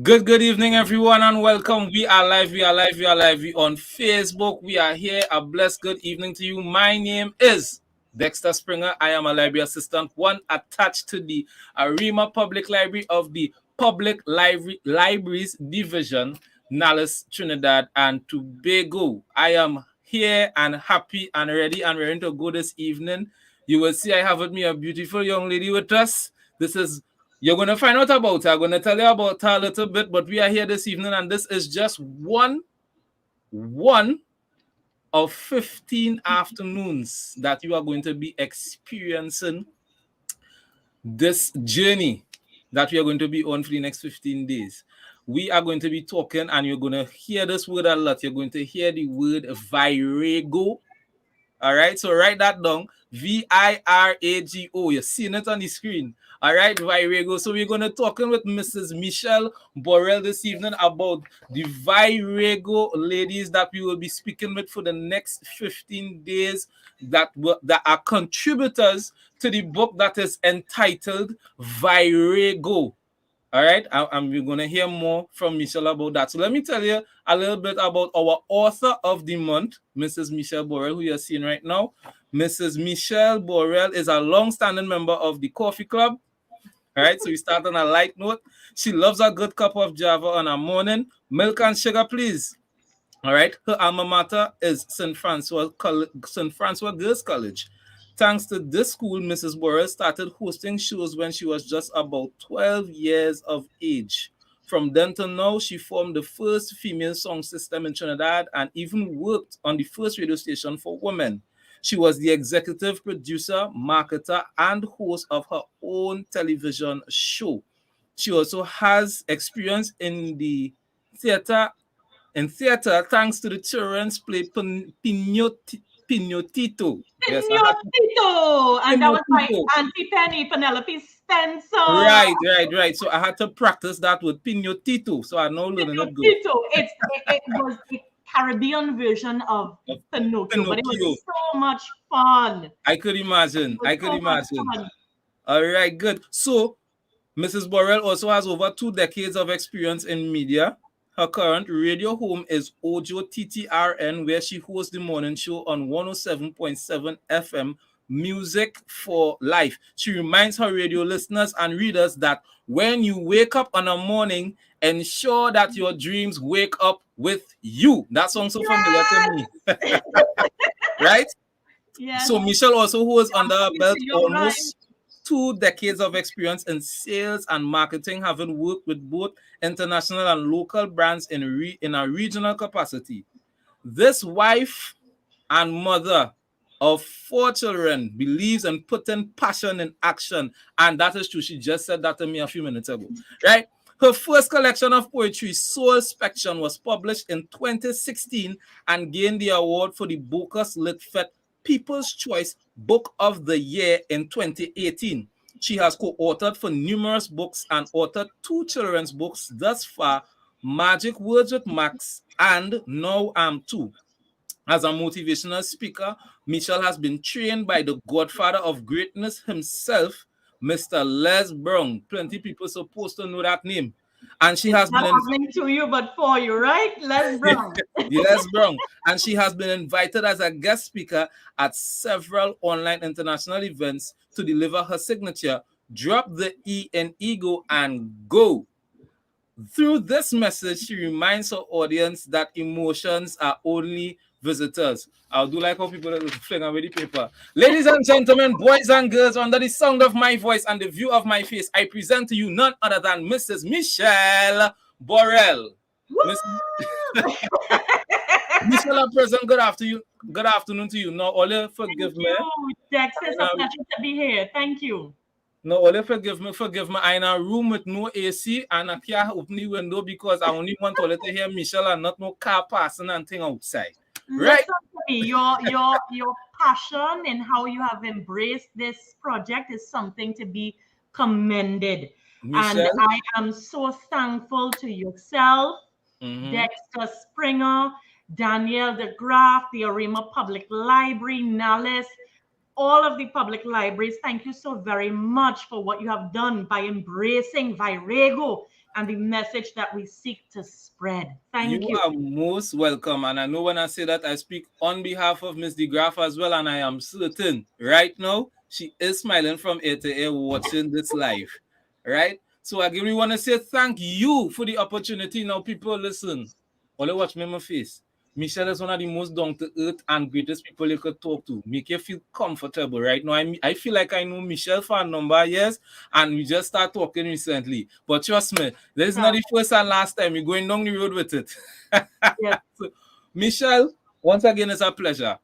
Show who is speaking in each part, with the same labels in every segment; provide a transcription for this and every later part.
Speaker 1: Good evening, everyone, and welcome. We are live, we are live, we are live. We on Facebook. We are here. A blessed good evening to you. My name is Dexter Springer. I am a library assistant, one attached to the Arima Public Library of the Public Libraries Division, Nallis, Trinidad and Tobago. I am here and happy and ready and ready to go this evening. You will see I have with me a beautiful young lady with us. This is You're going to find out about her. I'm going to tell you about her a little bit, but we are here this evening, and this is just one of 15 afternoons that you are going to be experiencing this journey that we are going to be on for the next 15 days. We are going to be talking, and you're going to hear this word a lot. You're going to hear the word Virago. All right, so write that down. Virago. You're seeing it on the screen. All right, Virago. So we're going to talking with Mrs. Michelle Borel this evening about the Virago ladies that we will be speaking with for the next 15 days that are contributors to the book that is entitled Virago. All right, and we're going to hear more from Michelle about that. So let me tell you a little bit about our author of the month, Mrs. Michelle Borel, who you're seeing right now. Mrs. Michelle Borel is a long-standing member of the Coffee Club. All right, so we start on a light note. She loves a good cup of Java on a morning. Milk and sugar, please. All right, her alma mater is St. Francois Girls College. Thanks to this school, Mrs. Borel started hosting shows when she was just about 12 years of age. From then to now, she formed the first female song system in Trinidad and even worked on the first radio station for women. She was the executive producer, marketer, and host of her own television show. She also has experience in the theater thanks to the children's play Pinotito.
Speaker 2: Yes, Pinotito! And that was my Auntie Penny, Penelope Spencer.
Speaker 1: Right. So I had to practice that with Pinotito. So I know learning it good.
Speaker 2: It was the Caribbean version of Pinocchio, but it was so much fun.
Speaker 1: I could imagine. All right, good. So Mrs. Borel also has over 2 decades of experience in media. Her current radio home is Ojo TTRN, where she hosts the morning show on 107.7 FM, Music for Life. She reminds her radio listeners and readers that when you wake up on a morning, ensure that your dreams wake up with you. That sounds so familiar to me. Right?
Speaker 2: Yeah.
Speaker 1: So Michelle also holds under her belt almost 2 decades of experience in sales and marketing, having worked with both international and local brands in a regional capacity. This wife and mother of 4 children believes in putting passion in action, and that is true. She just said that to me a few minutes ago, right? Her first collection of poetry, Soul Spectrum, was published in 2016 and gained the award for the Bocas Litfet People's Choice Book of the Year in 2018. She has co-authored for numerous books and authored 2 children's books thus far, Magic Words with Max and Now I'm 2. As a motivational speaker, Michelle has been trained by the godfather of greatness himself, Mr. Les Brown. Plenty people supposed to know that name. And she has
Speaker 2: been happening to you, but for you, right? Les Brown.
Speaker 1: Les Brown. And she has been invited as a guest speaker at several online international events to deliver her signature, Drop the E in Ego and Go. Through this message, she reminds her audience that emotions are only visitors. I'll do like how people fling away the paper. Ladies and gentlemen, boys and girls, under the sound of my voice and the view of my face, I present to you none other than Mrs. Michelle Borel. Michelle, present. Good afternoon to you. Now, only forgive me.
Speaker 2: Dexter, it's a pleasure to be here. Thank you.
Speaker 1: No, only forgive me. I'm in a room with no AC and I can't open the window because I only want to hear Michelle and not no car passing and thing outside. Right?
Speaker 2: Listen to me. Your passion and how you have embraced this project is something to be commended. Michelle? And I am so thankful to yourself, Dexter Springer, Danielle de Graaf, the Arima Public Library, Nallis, all of the public libraries. Thank you so very much for what you have done by embracing Virago. and the message that we seek to spread. Thank
Speaker 1: You
Speaker 2: you.
Speaker 1: are most welcome. And I know when I say that, I speak on behalf of Miss DeGraff as well. And I am certain right now she is smiling from ear to ear watching this live. Right? So I really want to say thank you for the opportunity. Now, people, listen. Only watch me in my face. Michelle is one of the most down to earth and greatest people you could talk to. Make you feel comfortable right now. I feel like I know Michelle for a number of years and we just start talking recently. But trust me, this is not the first and last time you're going down the road with it.
Speaker 2: Yes.
Speaker 1: So, Michelle, once again, it's a pleasure.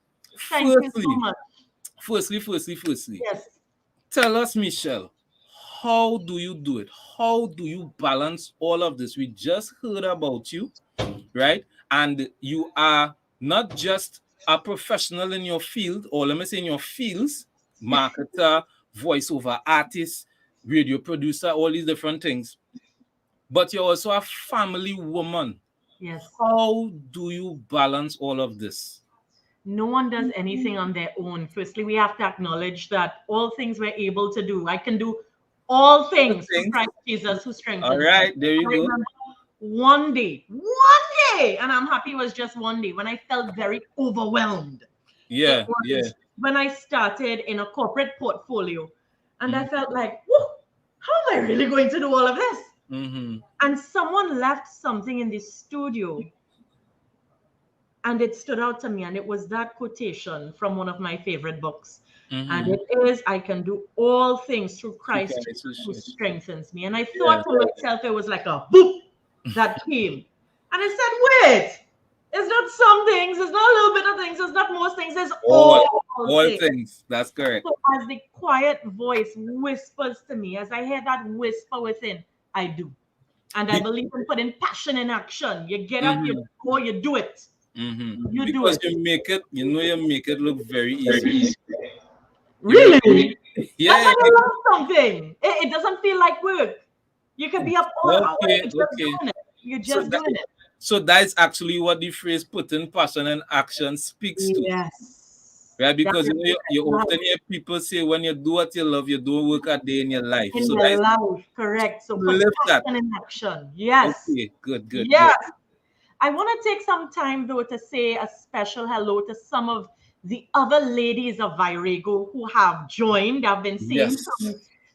Speaker 2: Thank you so much.
Speaker 1: Firstly,
Speaker 2: Yes.
Speaker 1: tell us, Michelle, how do you do it? How do you balance all of this? We just heard about you, right? And you are not just a professional in your field, or let me say in your fields, marketer, voiceover artist, radio producer, all these different things, but you're also a family woman.
Speaker 2: Yes.
Speaker 1: How do you balance all of this?
Speaker 2: No one does anything on their own. Firstly, we have to acknowledge that all things we're able to do. I can do all
Speaker 1: All
Speaker 2: things through
Speaker 1: things.
Speaker 2: Christ Jesus who
Speaker 1: All
Speaker 2: strengthens me.
Speaker 1: right, there you
Speaker 2: I
Speaker 1: go.
Speaker 2: remember one day, and I'm happy it was just one day, when I felt very overwhelmed. It
Speaker 1: Yeah, yeah.
Speaker 2: was when I started in a corporate portfolio, and I
Speaker 1: Mm-hmm.
Speaker 2: felt like, whoa, how am I really going to do all of this?
Speaker 1: Mm-hmm.
Speaker 2: And someone left something in the studio and it stood out to me, and it was that quotation from one of my favorite books, and
Speaker 1: Mm-hmm.
Speaker 2: it is, I can do all things through
Speaker 1: Two
Speaker 2: Christ
Speaker 1: kinds of
Speaker 2: who
Speaker 1: shit.
Speaker 2: strengthens me. And I
Speaker 1: Yeah.
Speaker 2: thought to myself, it was like a boop that came, and I said, wait, it's not some things, it's not a little bit of things, it's not most things, it's
Speaker 1: All
Speaker 2: all
Speaker 1: all
Speaker 2: things.
Speaker 1: things. That's correct.
Speaker 2: So as the quiet voice whispers to me, as I hear that whisper within, I do. And I
Speaker 1: Be-
Speaker 2: believe in putting passion in action. You get up, you
Speaker 1: mm-hmm.
Speaker 2: go, you do it.
Speaker 1: Mm-hmm.
Speaker 2: You do
Speaker 1: Because
Speaker 2: it.
Speaker 1: you make it, you make it look very easy. You make
Speaker 2: Really? That's
Speaker 1: yeah,
Speaker 2: when you love something. It doesn't feel like work. You can be up all hour.
Speaker 1: okay,
Speaker 2: You're just
Speaker 1: okay.
Speaker 2: doing it. You're
Speaker 1: So
Speaker 2: just
Speaker 1: that
Speaker 2: doing it.
Speaker 1: so that's actually what the phrase putting passion and action speaks to.
Speaker 2: Yes.
Speaker 1: Right?
Speaker 2: That
Speaker 1: Because
Speaker 2: is
Speaker 1: you
Speaker 2: right.
Speaker 1: often hear people say when you do what you love, you don't work a day in your life.
Speaker 2: In
Speaker 1: So
Speaker 2: your
Speaker 1: that's
Speaker 2: life, correct. So put
Speaker 1: live that.
Speaker 2: passion in action. Yes.
Speaker 1: Okay, good.
Speaker 2: Yes. I want to take some time though to say a special hello to some of the other ladies of Virago who have joined. I've been seeing
Speaker 1: Yes.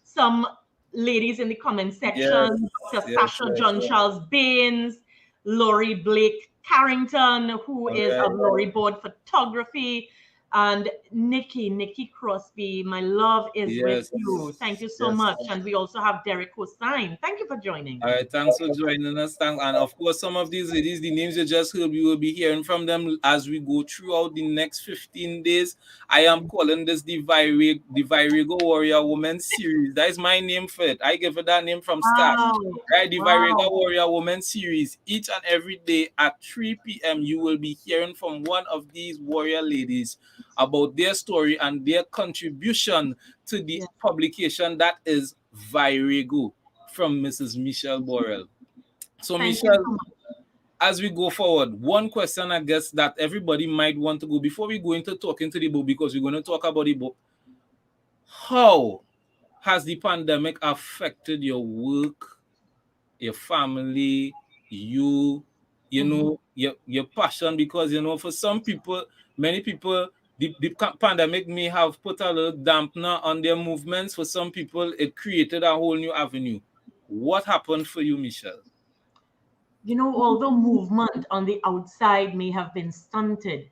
Speaker 2: some ladies in the comment
Speaker 1: Yes.
Speaker 2: section. Dr.
Speaker 1: Yes.
Speaker 2: Sasha John Charles Baines, Laurie Blake Carrington, who
Speaker 1: All
Speaker 2: is
Speaker 1: right.
Speaker 2: of Laurie Board Photography, and Nikki Crosby. My love is with
Speaker 1: Yes.
Speaker 2: you. Thank you so
Speaker 1: Yes.
Speaker 2: much. And we also have Derek Hossein. Thank you for joining.
Speaker 1: All right, thanks for joining us. And of course, some of these ladies, the names you just heard, we will be hearing from them as we go throughout the next 15 days. I am calling this the Virago Warrior Woman series. That is my name for it. I give it that name from start.
Speaker 2: Wow.
Speaker 1: Right, the Virago
Speaker 2: Wow.
Speaker 1: Warrior Woman series. Each and every day at 3 p.m., you will be hearing from one of these warrior ladies about their story and their contribution to the
Speaker 2: Yeah.
Speaker 1: publication that is Virago from Mrs. Michelle Borel. So,
Speaker 2: Thank you
Speaker 1: Michelle,
Speaker 2: so much.
Speaker 1: as we go forward, one question I guess that everybody might want to go before we go into talking to the book, because we're going to talk about the book. How has the pandemic affected your work, your family, you
Speaker 2: Mhm.
Speaker 1: know, your passion? Because, for some people, many people, the pandemic may have put a little dampener on their movements. For some people, it created a whole new avenue. What happened for you, Michelle?
Speaker 2: Although movement on the outside may have been stunted,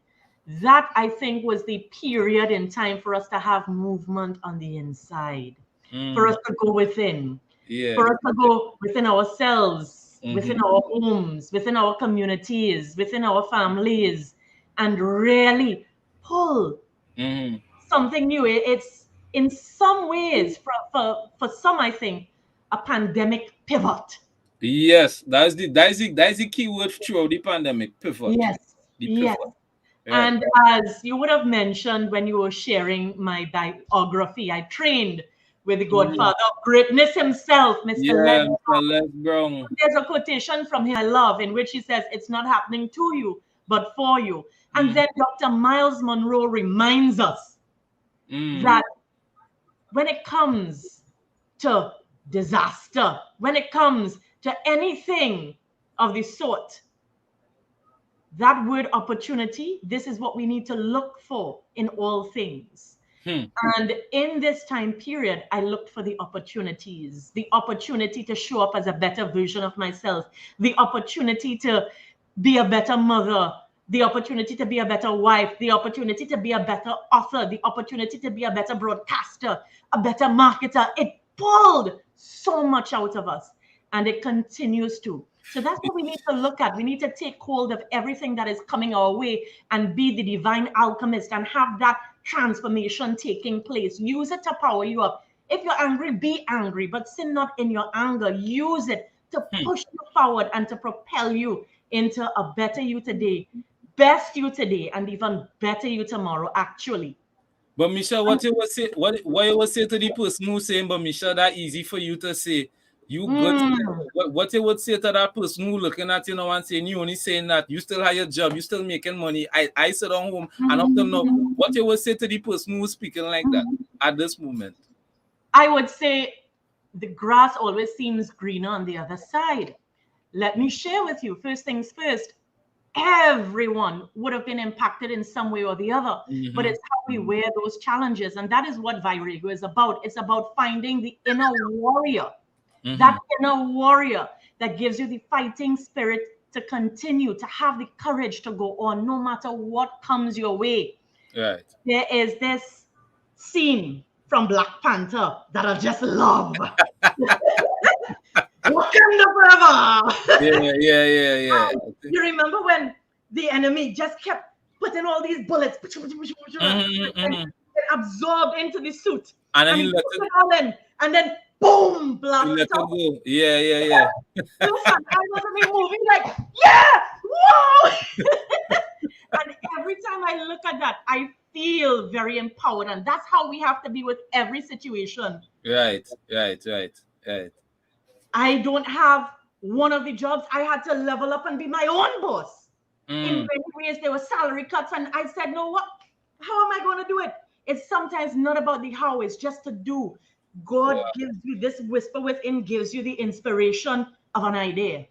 Speaker 2: that I think was the period in time for us to have movement on the inside, for
Speaker 1: Mm,
Speaker 2: us to go within,
Speaker 1: yeah.
Speaker 2: for us to go within ourselves,
Speaker 1: Mm-hmm.
Speaker 2: within our homes, within our communities, within our families, and really pull
Speaker 1: Mm-hmm.
Speaker 2: something new. It's in some ways, for some, I think, a pandemic pivot.
Speaker 1: Yes, that's the key word throughout the pandemic. Pivot.
Speaker 2: Yes,
Speaker 1: The
Speaker 2: yes.
Speaker 1: pivot. Right.
Speaker 2: And as you would have mentioned when you were sharing my biography, I trained with the
Speaker 1: Mm-hmm.
Speaker 2: godfather of greatness himself, Mr.
Speaker 1: Yeah,
Speaker 2: Les.
Speaker 1: Mr. Les Brown.
Speaker 2: There's a quotation from him I love in which he says, "It's not happening to you, but for you." And
Speaker 1: Mm,
Speaker 2: then Dr. Miles Monroe reminds us
Speaker 1: mm,
Speaker 2: that when it comes to disaster, when it comes to anything of the sort. That word opportunity, this is what we need to look for in all things. And in this time period, I looked for the opportunities, the opportunity to show up as a better version of myself, the opportunity to be a better mother, the opportunity to be a better wife, the opportunity to be a better author, the opportunity to be a better broadcaster, a better marketer. It pulled so much out of us, and it continues to. So that's what we need to look at. We need to take hold of everything that is coming our way and be the divine alchemist and have that transformation taking place. Use it to power you up. If you're angry, be angry, but sin not in your anger. Use it to push you forward and to propel you into a better you today, best you today, and even better you tomorrow, actually.
Speaker 1: But Michelle, what you would say, what you would say to the person who's saying, but Michelle, that easy for you to say, you good. What you would say to that person who looking at you now and saying, you only saying that you still have your job, you still making money. I sit on home and up them know. What you would say to the person who's speaking like that at this moment?
Speaker 2: I would say the grass always seems greener on the other side. Let me share with you, first things first, everyone would have been impacted in some way or the other, but it's how we wear those challenges. And that is what Virago is about. It's about finding the inner warrior, that inner warrior that gives you the fighting spirit to continue, to have the courage to go on no matter what comes your way.
Speaker 1: Right.
Speaker 2: There is this scene from Black Panther that I just love. Wakanda forever.
Speaker 1: Yeah.
Speaker 2: You remember when the enemy just kept putting all these bullets absorbed into the suit,
Speaker 1: and
Speaker 2: he put it all in, and then boom, blast it out.
Speaker 1: Yeah.
Speaker 2: Listen, I was moving like, yeah, whoa. And every time I look at that, I feel very empowered, and that's how we have to be with every situation.
Speaker 1: Right.
Speaker 2: I don't have one of the jobs. I had to level up and be my own boss. In many ways, there were salary cuts, and I said, no, what? How am I going to do it? It's sometimes not about the how, it's just to do. God gives you this whisper within, gives you the inspiration of an idea.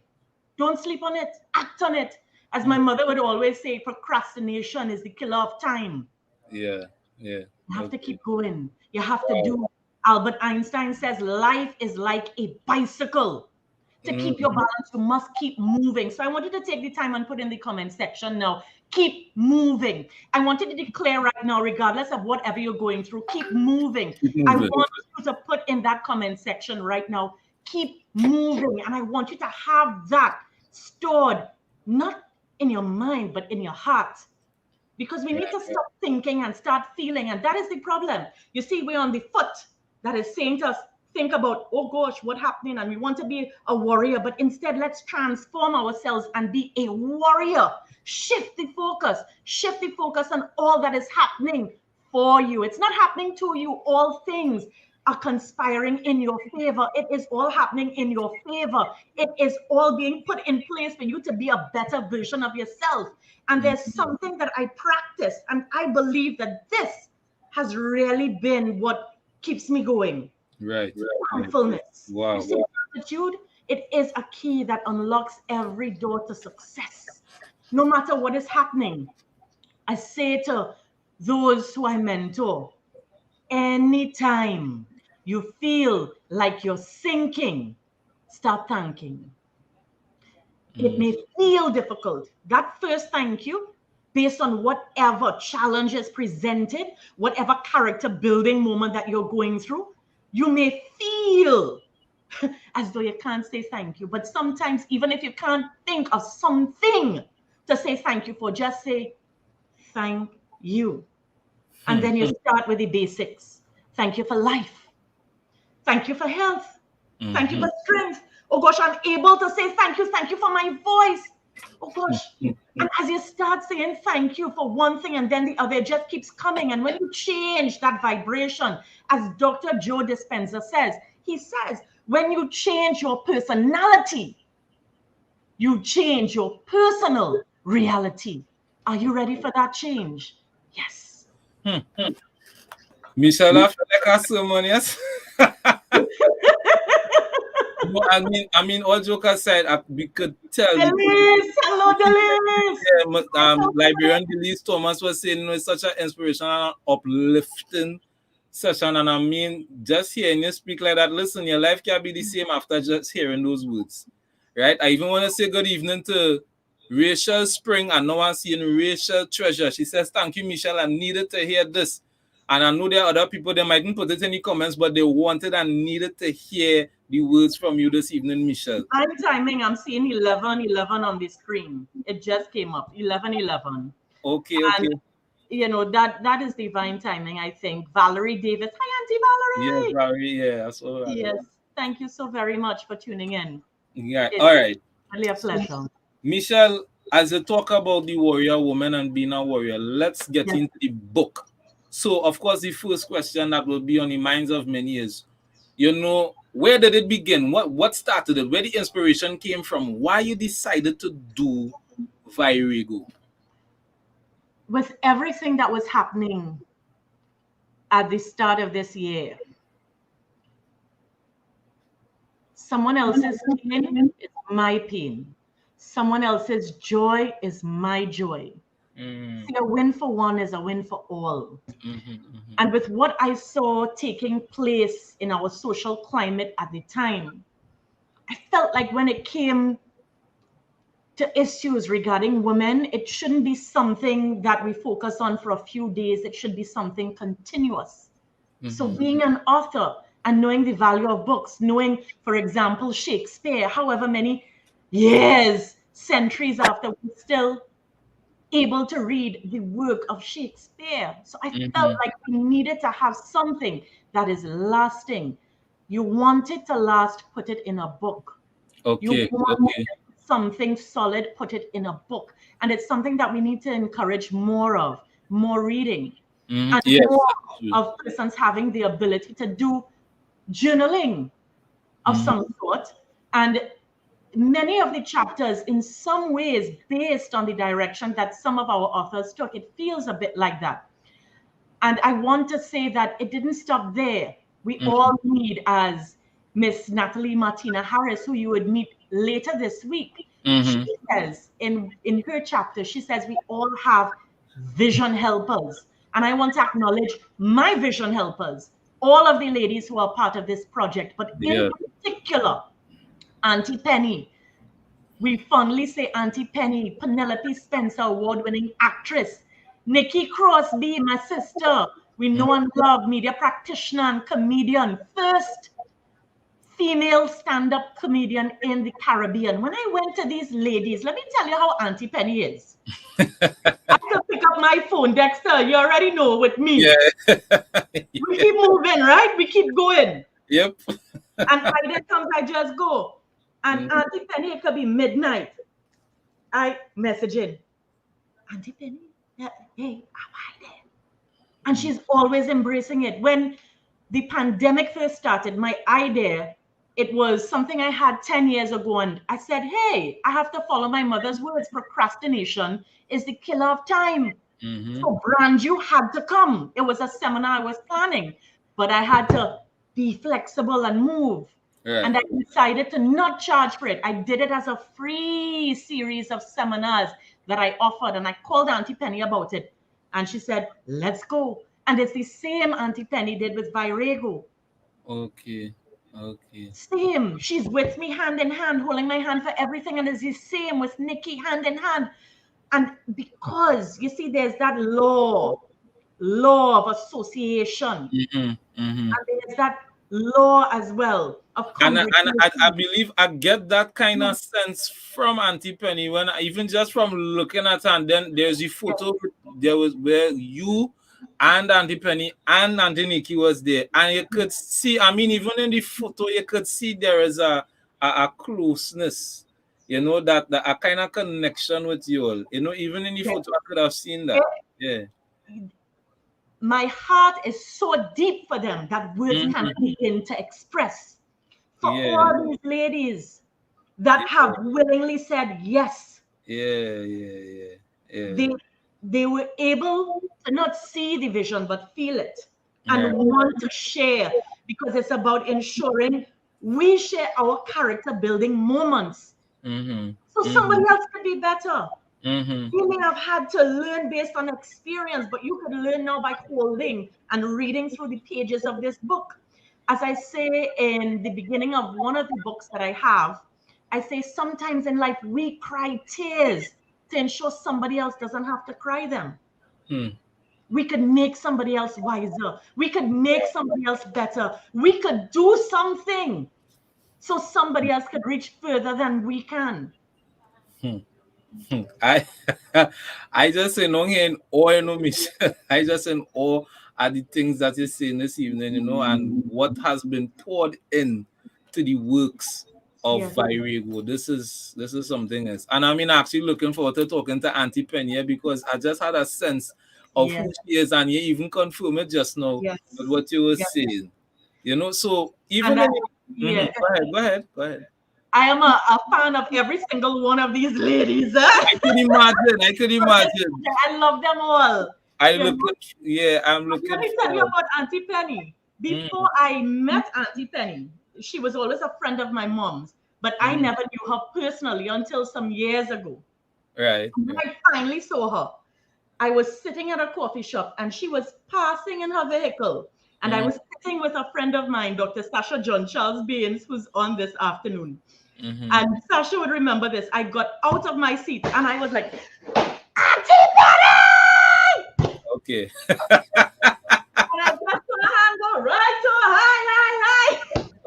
Speaker 2: Don't sleep on it, act on it. As my mother would always say, procrastination is the killer of time.
Speaker 1: Yeah.
Speaker 2: You have to keep going. You have to do. Albert Einstein says life is like a bicycle. To keep your balance, you must keep moving. So I want you to take the time and put in the comment section now. Keep moving. I want you to declare right now, regardless of whatever you're going through, keep moving. I want you to put in that comment section right now, keep moving. And I want you to have that stored, not in your mind, but in your heart. Because we need to stop thinking and start feeling. And that is the problem. You see, we're on the foot that is saying to us, think about, oh gosh, what's happening? And we want to be a warrior. But instead, let's transform ourselves and be a warrior. Shift the focus on all that is happening for you. It's not happening to you. All things are conspiring in your favor. It is all happening in your favor. It is all being put in place for you to be a better version of yourself. And there's something that I practice, and I believe that this has really been what keeps me going.
Speaker 1: Right.
Speaker 2: Thankfulness.
Speaker 1: Wow.
Speaker 2: You see, gratitude, it is a key that unlocks every door to success. No matter what is happening, I say to those who I mentor, anytime you feel like you're sinking, start thanking. It may feel difficult. That first thank you, based on whatever challenge is presented, whatever character building moment that you're going through, you may feel as though you can't say thank you. But sometimes, even if you can't think of something to say thank you for, just say thank you. And then you start with the basics. Thank you for life. Thank you for health. Thank you for strength. Oh gosh, I'm able to say thank you. Thank you for my voice. Oh gosh. And as you start saying thank you for one thing and then the other, it just keeps coming. And when you change that vibration, as Dr. Joe Dispenza says, he says, when you change your personality, you change your personal reality. Are you ready for that change? Yes.
Speaker 1: Michelle, I feel like a sermon, yes. No, I mean, all joke aside, we could tell the
Speaker 2: Delise, hello, Delise.
Speaker 1: Liberian Delise Thomas was saying, it's such an inspirational and uplifting session. And I mean, just hearing you speak like that, listen, your life can be the same after just hearing those words, right? I even want to say good evening to Rachel Spring. I know I'm seeing Rachel Treasure. She says, thank you, Michelle. I needed to hear this. And I know there are other people that mightn't put it in the comments, but they wanted and needed to hear the words from you this evening, Michelle.
Speaker 2: I'm timing. I'm seeing 11:11 on the screen. It just came up. 11:11.
Speaker 1: Okay.
Speaker 2: And, you know, that is divine timing, I think. Valerie Davis. Hi, Auntie Valerie.
Speaker 1: Yes, Valerie. Yeah, that's all right.
Speaker 2: Yes. Thank you so very much for tuning in.
Speaker 1: Yeah.
Speaker 2: It's
Speaker 1: All right.
Speaker 2: really a pleasure.
Speaker 1: Michelle, as you talk about the warrior woman and being a warrior, let's get into the book. So, of course, the first question that will be on the minds of many is, you know, where did it begin? What started it? Where the inspiration came from? Why you decided to do Virago?
Speaker 2: With everything that was happening at the start of this year, someone else's pain is my pain. Someone else's joy is my joy. See, a win for one is a win for all. And with what I saw taking place in our social climate at the time, I felt like when it came to issues regarding women, it shouldn't be something that we focus on for a few days. It should be something continuous. So being an author and knowing the value of books, knowing, for example, Shakespeare, however many years, centuries after, we're still able to read the work of Shakespeare. So I felt like we needed to have something that is lasting. You want it to last, put it in a book. You want something solid, put it in a book. And it's something that we need to encourage more of, more reading. And more of persons having the ability to do journaling of some sort. And many of the chapters, in some ways, based on the direction that some of our authors took, it feels a bit like that. And I want to say that it didn't stop there. We all need, as Miss Natalie Martina Harris, who you would meet later this week, she says in her chapter, she says we all have vision helpers. And I want to acknowledge my vision helpers, all of the ladies who are part of this project, but in particular, Auntie Penny. We fondly say Auntie Penny, Penelope Spencer, award-winning actress, Nikki Crosby, my sister, we know and love, media practitioner and comedian, first female stand-up comedian in the Caribbean. When I went to these ladies, let me tell you how Auntie Penny is. I could pick up my phone, Dexter, you already know with me. Yeah. We keep moving, right? We keep going.
Speaker 1: Yep.
Speaker 2: And Friday comes, I just go. And Auntie Penny, it could be midnight. I messaging, Auntie Penny, hey, am I there? And she's always embracing it. When the pandemic first started, my idea, it was something I had 10 years ago. And I said, hey, I have to follow my mother's words. Procrastination is the killer of time. So brand you had to come. It was a seminar I was planning, but I had to be flexible and move. Right. And I decided to not charge for it. I did it as a free series of seminars that I offered. And I called Auntie Penny about it. And she said, let's go. And it's the same Auntie Penny did with Virago.
Speaker 1: Okay.
Speaker 2: Same. She's with me hand in hand, holding my hand for everything. And it's the same with Nikki hand in hand. And because, you see, there's that law of association. And there's that law as well of
Speaker 1: and I believe I get that kind of sense from Auntie Penny when even just from looking at her, and then there's the photo there was where you and Auntie Penny and Auntie Nikki was there, and you could see, I mean, even in the photo you could see there is a closeness, you know, that a kind of connection with you all, you know, even in the photo I could have seen that. Yeah.
Speaker 2: My heart is so deep for them that words can't begin to express. For all these ladies that have willingly said yes.
Speaker 1: They
Speaker 2: were able to not see the vision, but feel it and want to share, because it's about ensuring we share our character building moments. So somebody else could be better. You may have had to learn based on experience, but you could learn now by holding and reading through the pages of this book. As I say in the beginning of one of the books that I have, I say sometimes in life we cry tears to ensure somebody else doesn't have to cry them. We could make somebody else wiser. We could make somebody else better. We could do something so somebody else could reach further than we can.
Speaker 1: I I just say no in awe, Michelle. I just in awe at the things that you're saying this evening, and what has been poured in to the works of
Speaker 2: Yes.
Speaker 1: Virago. This is something else. And I mean actually looking forward to talking to Auntie Penny because I just had a sense of who
Speaker 2: Yes.
Speaker 1: she is, and you even confirmed it just now
Speaker 2: Yes.
Speaker 1: with what you were
Speaker 2: Yes.
Speaker 1: saying. So even
Speaker 2: And
Speaker 1: in
Speaker 2: yeah.
Speaker 1: go ahead.
Speaker 2: I am a fan of every single one of these ladies.
Speaker 1: I could imagine.
Speaker 2: I love them all.
Speaker 1: I'm
Speaker 2: You know? Let
Speaker 1: looking
Speaker 2: me tell you
Speaker 1: for.
Speaker 2: about Auntie Penny. Before I met Auntie Penny, she was always a friend of my mom's, but I never knew her personally until some years ago.
Speaker 1: Right.
Speaker 2: When I finally saw her, I was sitting at a coffee shop and she was passing in her vehicle. And I was sitting with a friend of mine, Dr. Sasha John Charles Baines, who's on this afternoon. And Sasha would remember this. I got out of my seat and I was like, Auntie Penny!
Speaker 1: Okay.
Speaker 2: And I got to her hand, go right to her, hi.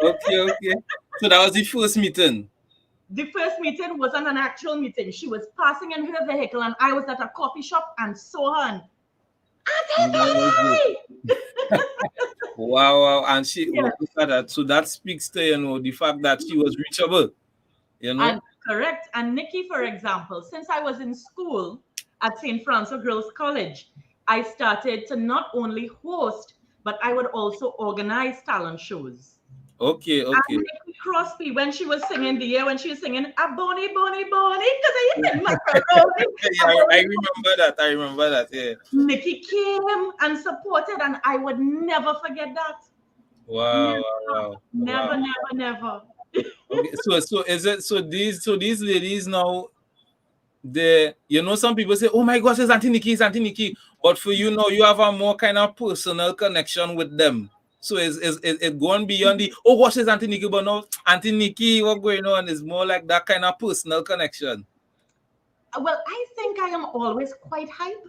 Speaker 1: Okay. So that was the first meeting.
Speaker 2: The first meeting wasn't an actual meeting. She was passing in her vehicle and I was at a coffee shop and saw her and Auntie Penny!
Speaker 1: Wow. And she
Speaker 2: Yes.
Speaker 1: look at that. So that speaks to the fact that she was reachable.
Speaker 2: And correct. And Nikki, for example, since I was in school at St. Francis Girls College, I started to not only host, but I would also organize talent shows.
Speaker 1: Okay.
Speaker 2: And Nikki Crosby, when she was singing when she was singing a bony, bony, bony, because I said macaroni.
Speaker 1: I remember that. Yeah.
Speaker 2: Nikki came and supported, and I would never forget that.
Speaker 1: Wow.
Speaker 2: Never.
Speaker 1: Okay. So is it these ladies now? Some people say, "Oh my gosh, it's Auntie Nikki." But for you now, you have a more kind of personal connection with them. So is it going beyond the gosh, it's Auntie Nikki, but no, Auntie Nikki, what going on is more like that kind of personal connection.
Speaker 2: Well, I think I am always quite hype.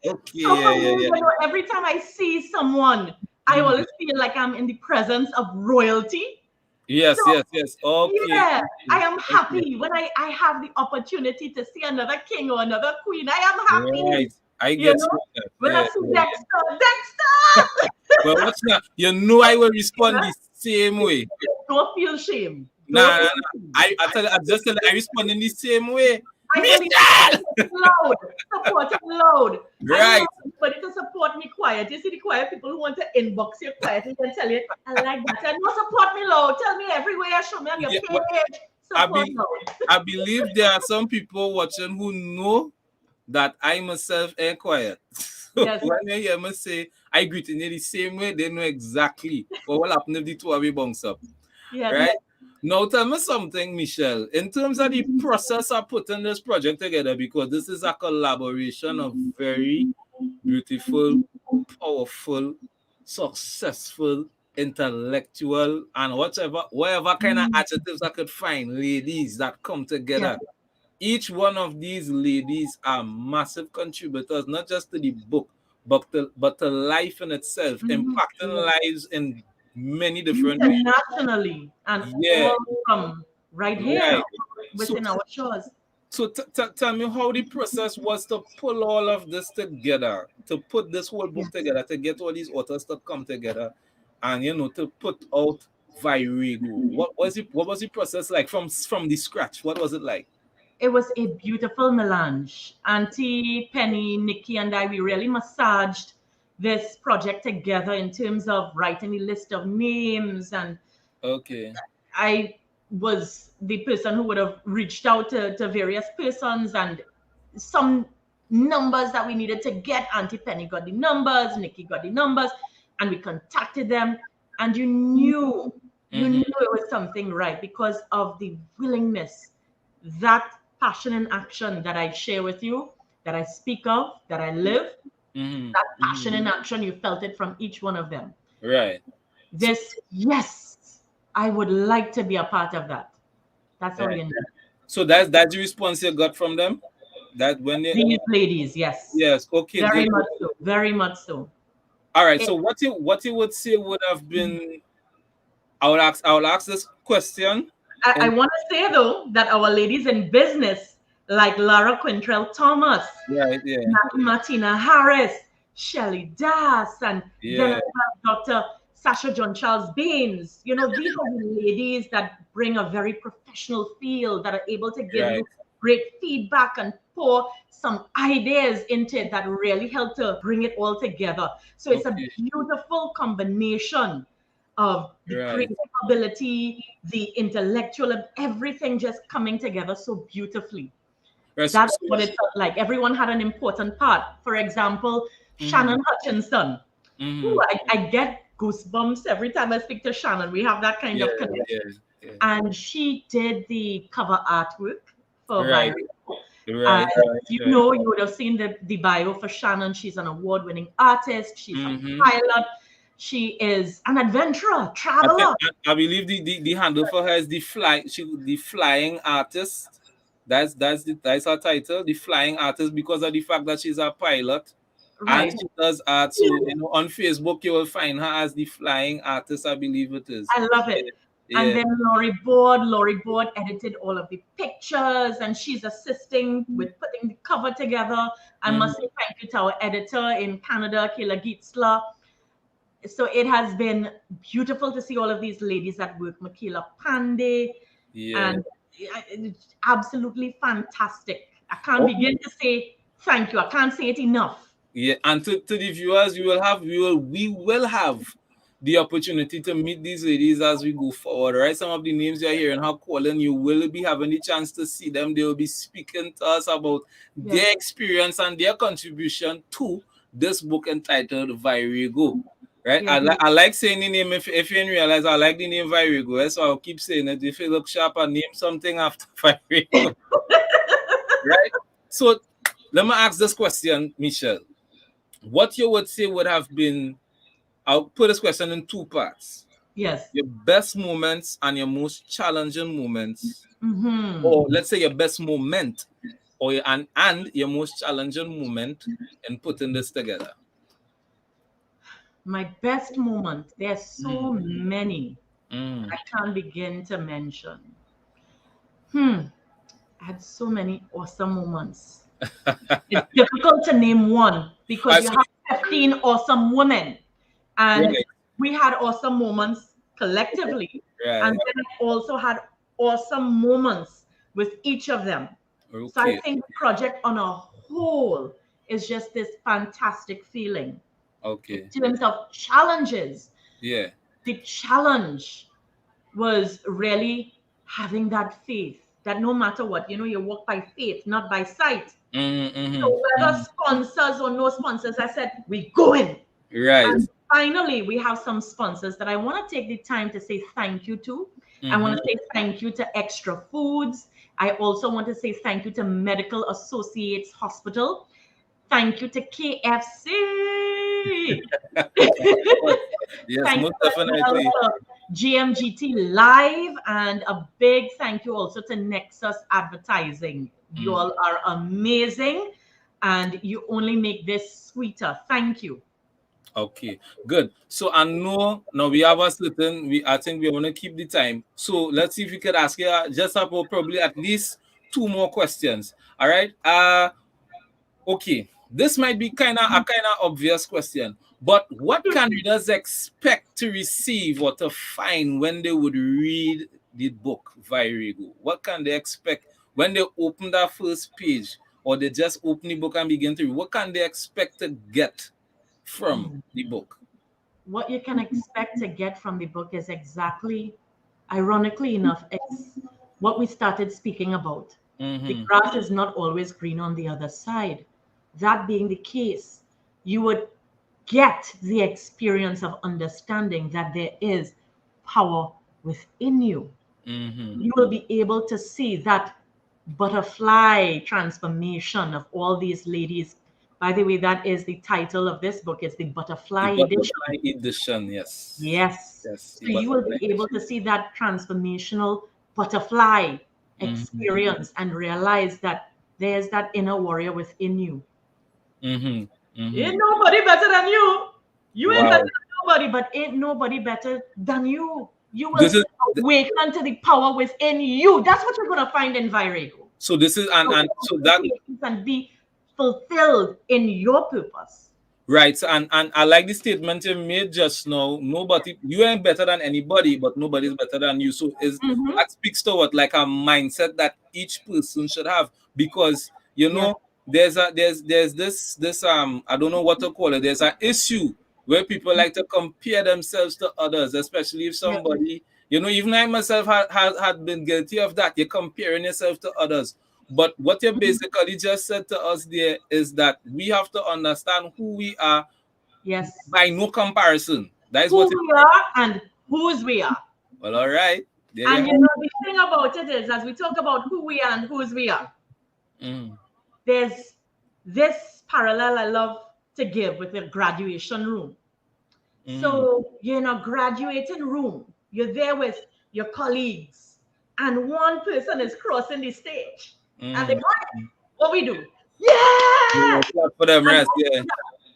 Speaker 1: Okay,
Speaker 2: So every time I see someone, I always feel like I'm in the presence of royalty.
Speaker 1: Yes. Okay.
Speaker 2: Yeah, I am happy when I have the opportunity to see another king or another queen. I am happy.
Speaker 1: Right. I get that.
Speaker 2: When I see Dexter.
Speaker 1: Well, what's that? I will respond the same way.
Speaker 2: Don't feel shame.
Speaker 1: Nah. I respond in the same way.
Speaker 2: I support loud.
Speaker 1: Right.
Speaker 2: I want everybody to support me quiet. You see the quiet people who want to inbox you quietly and tell you, I like that. And no, support me loud. Tell me everywhere. Show me on your page. Support loud.
Speaker 1: I believe there are some people watching who know that I myself am quiet. So
Speaker 2: Yes.
Speaker 1: when you hear me say I greet in the same way, they know exactly what will happen if the two of you bounce up.
Speaker 2: Yes.
Speaker 1: Right? Now tell me something, Michelle, in terms of the process of putting this project together, because this is a collaboration of very beautiful, powerful, successful, intellectual, and whatever kind of adjectives I could find, ladies that come together.
Speaker 2: Yes.
Speaker 1: Each one of these ladies are massive contributors, not just to the book, but to life in itself, impacting lives in many different ways.
Speaker 2: Internationally and all from right here within our shores.
Speaker 1: So tell me how the process was to pull all of this together, to put this whole book together, to get all these authors to come together, and to put out Virago. What was the process like from the scratch? What was it like?
Speaker 2: It was a beautiful melange. Auntie Penny, Nikki, and I, we really massaged this project together in terms of writing a list of names. And I was the person who would have reached out to various persons and some numbers that we needed to get. Auntie Penny got the numbers, Nikki got the numbers, and we contacted them. and you knew it was something right because of the willingness, that passion and action that I share with you, that I speak of, that I live, that passion and action, you felt it from each one of them.
Speaker 1: Right. So,
Speaker 2: This, yes, I would like to be a part of that. That's all
Speaker 1: right.
Speaker 2: you need.
Speaker 1: So that's the response you got from them? That when they
Speaker 2: These ladies, yes.
Speaker 1: yes, okay,
Speaker 2: Very
Speaker 1: good.
Speaker 2: much so. Very much so.
Speaker 1: All right.
Speaker 2: It,
Speaker 1: So what you would say would have been I will ask this question
Speaker 2: I
Speaker 1: and
Speaker 2: want to say though that our ladies in business, like Lara Quintrell Thomas,
Speaker 1: right, yeah,
Speaker 2: Martina Harris, Shelley Das, and then
Speaker 1: yeah,
Speaker 2: as well Dr. Sasha John Charles Baines. You know, these are the ladies that bring a very professional feel, that are able to give
Speaker 1: right,
Speaker 2: you great feedback and pour some ideas into it that really help to bring it all together. So it's a
Speaker 1: okay,
Speaker 2: beautiful combination of the
Speaker 1: right,
Speaker 2: creative ability, the intellectual, everything just coming together so beautifully.
Speaker 1: right. So,
Speaker 2: That's what it felt like. Everyone had an important part. For example,
Speaker 1: mm-hmm,
Speaker 2: Shannon Hutchinson. Ooh,
Speaker 1: mm-hmm.
Speaker 2: I get goosebumps every time I speak to Shannon. We have that kind
Speaker 1: Yeah,
Speaker 2: of connection.
Speaker 1: yeah, yeah.
Speaker 2: And she did the cover artwork for
Speaker 1: Right,
Speaker 2: Virago. And
Speaker 1: right,
Speaker 2: you
Speaker 1: right.
Speaker 2: know, you would have seen the bio for Shannon. She's an award-winning artist. She's a
Speaker 1: Mm-hmm.
Speaker 2: pilot. She is an adventurer,
Speaker 1: I think
Speaker 2: traveler.
Speaker 1: I believe the handle for her is the flying artist. That's her title, the flying artist, because of the fact that she's a pilot and
Speaker 2: Right.
Speaker 1: she does art. So on Facebook you will find her as the flying artist, I believe it is.
Speaker 2: I love
Speaker 1: Yeah,
Speaker 2: it. And
Speaker 1: yeah.
Speaker 2: then Lori Board edited all of the pictures, and she's assisting with putting the cover together. I must
Speaker 1: Mm-hmm.
Speaker 2: say thank you to our editor in Canada, Kayla Gietzler. So it has been beautiful to see all of these ladies that work, Makila Pandey,
Speaker 1: Yeah.
Speaker 2: and it's absolutely fantastic. I can't
Speaker 1: Okay.
Speaker 2: begin to say thank you. I can't say it enough.
Speaker 1: Yeah, and to the viewers, we will have the opportunity to meet these ladies as we go forward. Right, some of the names you're hearing her calling, you will be having the chance to see them. They will be speaking to us about
Speaker 2: Yes.
Speaker 1: their experience and their contribution to this book entitled Virago. Right,
Speaker 2: Yes.
Speaker 1: I like saying the name. If you didn't realize, I like the name Virago. Right? So I'll keep saying it. If you look sharp and name something after Virago, right? So let me ask this question, Michelle. What you would say would have been, I'll put this question in two parts:
Speaker 2: Yes.
Speaker 1: your best moments and your most challenging moments,
Speaker 2: Mm-hmm.
Speaker 1: or let's say your best moment or and your most challenging moment in putting this together.
Speaker 2: My best moment, there's so
Speaker 1: Mm,
Speaker 2: many that
Speaker 1: mm.
Speaker 2: I can't begin to mention. Hmm, I had so many awesome moments. It's difficult to name one because you
Speaker 1: So,
Speaker 2: have 15 awesome women, and
Speaker 1: right,
Speaker 2: we had awesome moments collectively. And
Speaker 1: right,
Speaker 2: then I also had awesome moments with each of them. So I
Speaker 1: okay,
Speaker 2: think the project on a whole is just this fantastic feeling. In
Speaker 1: okay,
Speaker 2: terms of challenges,
Speaker 1: yeah,
Speaker 2: the challenge was really having that faith that no matter what, you walk by faith, not by sight.
Speaker 1: mm-hmm,
Speaker 2: So
Speaker 1: mm-hmm,
Speaker 2: whether sponsors or no sponsors, I said, we going.
Speaker 1: right,
Speaker 2: And finally, we have some sponsors that I want to take the time to say thank you to. I want
Speaker 1: mm-hmm,
Speaker 2: to say thank you to Extra Foods. I also want to say thank you to Medical Associates Hospital. Thank you to KFC.
Speaker 1: yes,
Speaker 2: Thank
Speaker 1: most
Speaker 2: you as well
Speaker 1: definitely,
Speaker 2: to GMGT Live, and a big thank you also to Nexus Advertising. You
Speaker 1: mm.
Speaker 2: all are amazing, and you only make this sweeter. Thank you.
Speaker 1: Okay, good. So I know now we have a certain I think we want to keep the time. So let's see if we could ask you just about probably at least two more questions. All right. Okay. This might be kind of obvious question, but what can readers expect to receive or to find when they would read the book Virago? What can they expect when they open that first page or they just open the book and begin to read? What can they expect to get from
Speaker 2: Mm.
Speaker 1: the book?
Speaker 2: What you can expect to get from the book is exactly, ironically enough, it's what we started speaking about. The
Speaker 1: Mm-hmm.
Speaker 2: grass is not always green on the other side. That being the case, you would get the experience of understanding that there is power within you. You will be able to see that butterfly transformation of all these ladies. By the way, that is the title of this book. It's the
Speaker 1: The
Speaker 2: Butterfly Edition.
Speaker 1: butterfly edition, yes.
Speaker 2: Yes.
Speaker 1: Yes, the
Speaker 2: So you will
Speaker 1: butterfly
Speaker 2: be able
Speaker 1: edition.
Speaker 2: to see that transformational butterfly experience and realize that there's that inner warrior within you. Ain't nobody better than you. You ain't better
Speaker 1: Wow.
Speaker 2: than nobody, but ain't nobody better than you. You will
Speaker 1: This is
Speaker 2: awaken to the power within you. That's what you're gonna find in Virago.
Speaker 1: so this is and so that
Speaker 2: And be fulfilled in your purpose.
Speaker 1: right. And I like the statement you made just now. Nobody, you ain't better than anybody, but nobody's better than you. So is
Speaker 2: Mm-hmm.
Speaker 1: that speaks to what like a mindset that each person should have, because you
Speaker 2: Yes.
Speaker 1: know there's this I don't know what to call it. There's an issue where people like to compare themselves to others, especially if
Speaker 2: Yes.
Speaker 1: somebody, even I myself had been guilty of that. You're comparing yourself to others. But what you basically just said to us there is that we have to understand who we are
Speaker 2: Yes.
Speaker 1: by no comparison. That is what
Speaker 2: Who
Speaker 1: it
Speaker 2: we are and whose we are.
Speaker 1: well, all right. There you
Speaker 2: And
Speaker 1: have
Speaker 2: the thing about it is, as we talk about who we are and whose we are,
Speaker 1: mm,
Speaker 2: there's this parallel I love to give with the graduation room. So you're in a graduating room, you're there with your colleagues, and one person is crossing the stage. And they what we do?
Speaker 1: yeah,
Speaker 2: Yeah!
Speaker 1: clap for them
Speaker 2: And
Speaker 1: rest, yeah.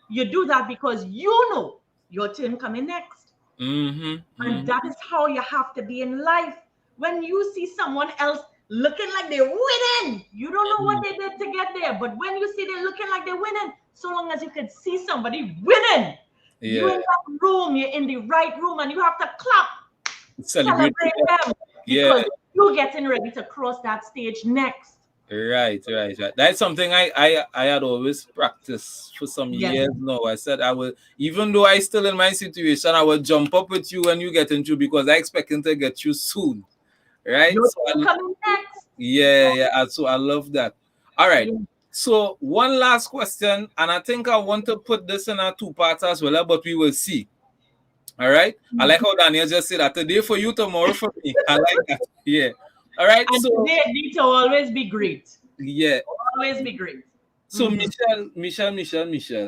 Speaker 2: you do that because you know your turn coming next. And that is how you have to be in life. When you see someone else looking like they're winning, you don't know what they did to get there. But when you see they're looking like they're winning, so long as you can see somebody winning, you
Speaker 1: Yeah.
Speaker 2: in that room, you're in the right room, and you have to clap,
Speaker 1: Celebrate.
Speaker 2: celebrate them
Speaker 1: Yeah.
Speaker 2: because you're getting ready to cross that stage next.
Speaker 1: Right. That's something I had always practiced for some
Speaker 2: Yes.
Speaker 1: years now. I said I will, even though I still in my situation, I will jump up with you when you get into because I expecting to get you soon. Right?
Speaker 2: You're
Speaker 1: So
Speaker 2: coming next.
Speaker 1: yeah. So I love that. All right.
Speaker 2: Yeah.
Speaker 1: So one last question, and I think I want to put this in a two parts as well, but we will see. All right. I like how Daniel just said that today for you, tomorrow for me. I like that. Yeah. All right.
Speaker 2: And
Speaker 1: So
Speaker 2: they need to always be great.
Speaker 1: yeah.
Speaker 2: Always be great.
Speaker 1: So Michelle,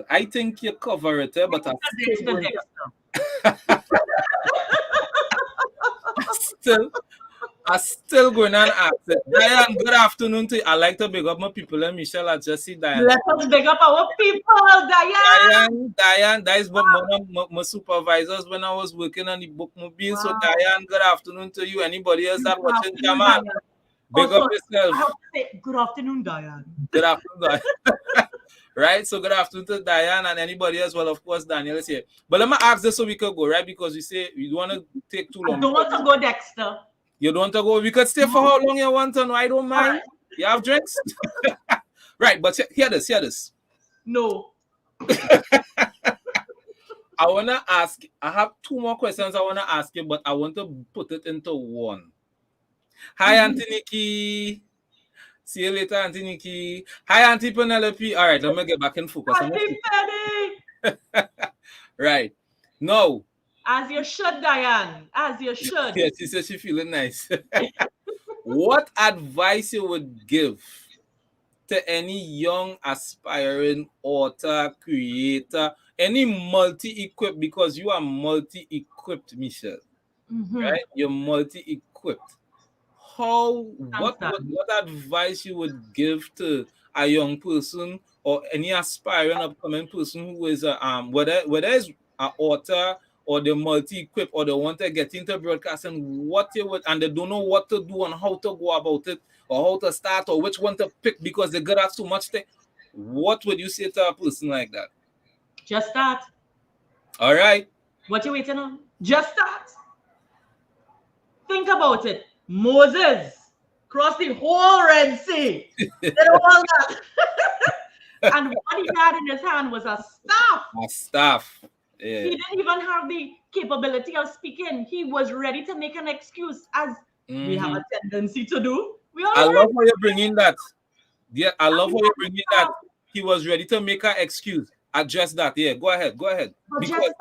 Speaker 1: I think you cover it, but I still going on ask it. Diane, good afternoon to you. I like to big up my people and Michelle. I just see Diane.
Speaker 2: Let us big up our people, Diane.
Speaker 1: Diane, that is one of my supervisors when I was working on the bookmobile. So Diane, good afternoon to you. Anybody else that watching Jamal? Big up yourself.
Speaker 2: I have to say good afternoon, Diane.
Speaker 1: Good afternoon, Diane. Right? So good afternoon to Diane and anybody else. Well, of course, Daniel is here. But let me ask this so we could go, right? Because you say you don't want to take too long.
Speaker 2: I don't want to go, Dexter.
Speaker 1: You don't want to go? We could stay for how long you want to know. I don't mind. Right. You have drinks? Right, but hear this.
Speaker 2: No.
Speaker 1: I want to ask, I have two more questions I want to ask you, but I want to put it into one. Hi, Auntie Nikki. See you later, Auntie Nikki. Hi, Auntie Penelope. All right, let me get back in focus.
Speaker 2: Auntie Penny.
Speaker 1: Right. No.
Speaker 2: As you should, Diane. As you should.
Speaker 1: Yeah, she says she's feeling nice. What advice you would give to any young aspiring author, creator, any multi-equipped, because you are multi-equipped, Michelle. Right? You're multi-equipped. What advice you would give to a young person or any aspiring upcoming person who is whether it's an author or they're multi-equipped or they want to get into broadcasting, what you would, and they don't know what to do and how to go about it or how to start or which one to pick because they got out so much thing. What would you say to a person like that?
Speaker 2: Just start.
Speaker 1: All right.
Speaker 2: What you waiting on? Just start. Think about it. Moses crossed the whole Red Sea. Did all that. And what he had in his hand was a staff.
Speaker 1: A staff. Yeah.
Speaker 2: He didn't even have the capability of speaking. He was ready to make an excuse, as we have a tendency to do.
Speaker 1: I love how you're bringing that. Yeah, I love how you're bringing that. He was ready to make an excuse. address that. Yeah, go ahead.
Speaker 2: But
Speaker 1: Because
Speaker 2: just